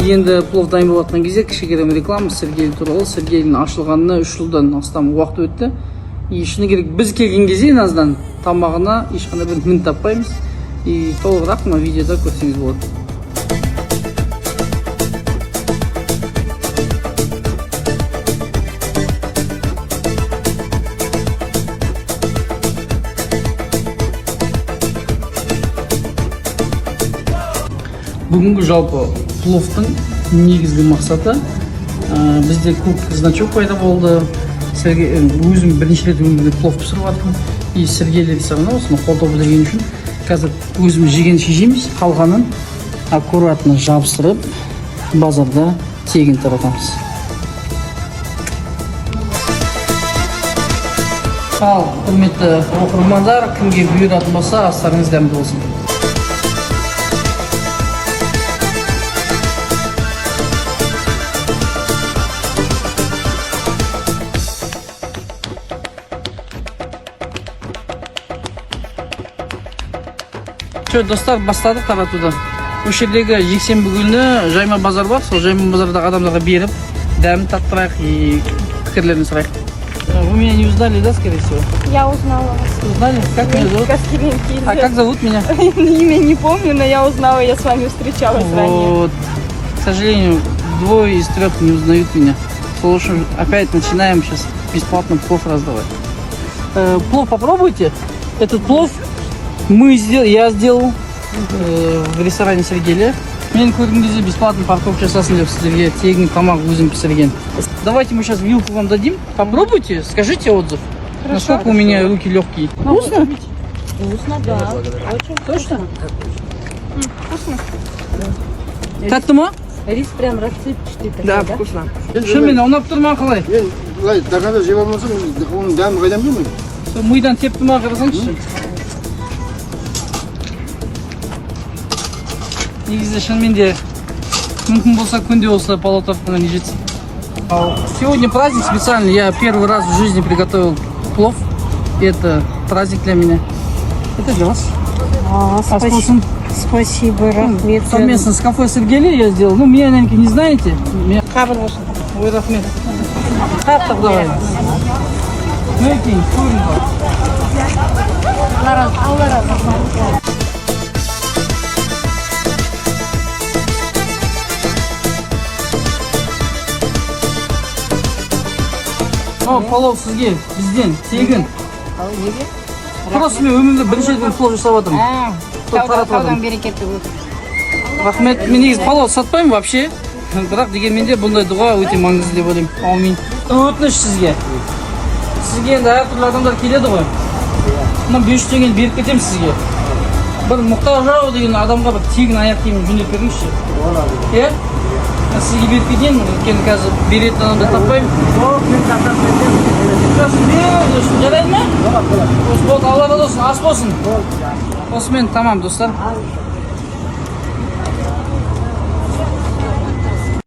Енді плов дайын болатын кезде кішігірім реклама Сергей туралы. Сергейдің ашылғанына 3 жылдан астам уақыт өтті. И шыны керек біз келген кезде наздан тамағына ешқандай бір мін таппаймыз. И толығырақ мына видеода көрсеңіз болады. Бүгінгі жалпы пловтың негізгі мақсаты бізде көк значок пайда болды. Өзім бірінші рет өмірде плов пісіріп жатырмын. И Сергейлер сағына осыны қолдау білдірген үшін қазір өзім жегенше жейміз, қалғанын аккуратно жабыстырып базарда тегін таратамыз. Ал құрметті оқырмандар, кімге бұйыратын болса, астарыңыз дәмді болсын. Достар, бастадық таратуды. Осы жердегі жексенбі күні жайма базар бар. Сол жайма базардағы адамдарға беріп, дәмін таттырайық и пікірлерін сұрайық. Вы меня не узнали, да, скорее всего? Я узнала вас. Узнали? Как меня зовут? А как зовут меня? Имя не помню, но я узнала, я с вами встречалась ранее. Вот. К сожалению, 2 из 3 не узнают меня. Слушай, опять начинаем сейчас бесплатно плов раздавать. Плов попробуйте. Этот плов я сделал в ресторане Сергея. Мен көрген кезде бесплатно парковка жасасын деп сіздерге тегін тамақ өзім пісірген. Давайте мы сейчас вилку вам дадим. Попробуйте, скажите отзыв. Хорошо, насколько у меня руки легкие. Вкусно? Вкусно, да. Очень точно? Вкусно. Татты ма? Рис прям рассыпчатый такой, да? Вкусно. Шынымен, ұнап тұр ма қалай? Мен былай дағада жеп алмасам, оның дәмі қайдан білмеймін. Мидан тепті ма қарасаңызшы? Негізі шынымен де мүмкін болса күнде болса палау тартқанға не жетсін. Сегодня праздник специальный. Я первый раз в жизни приготовил плов. Это праздник для меня. Это для вас. Спасибо, рахмет. Совместно с кафе Сергея я сделал. Ну, меня, наверное, не знаете. Ой, рахмет. Так, давай. Ну, окей, палау сізге бізден тегін. Просто мен өмірімде бірінші рет плов жасап жатырмын. Саудаң берекетті болсын. Рахмет. Мен негізі палау сатпаймын вообще. Бірақ дегенмен де бұндай дұға өте маңызды деп ойлаймын. Аумин. Өтініш сізге. Сізге енді әртүрлі адамдар келеді ғой. Мына 500 теңгені беріп кетемін сізге. Бір мұқтаж деген адамға бір тегін аяқ киімін жөндеп беріңізші. Иә? Сізге беріп кетейін, өйткені қазір беретін адамды таппаймын. Мен тақап жарайды ма? Алла разы болсын, ас болсын. Осымен тамам, достар.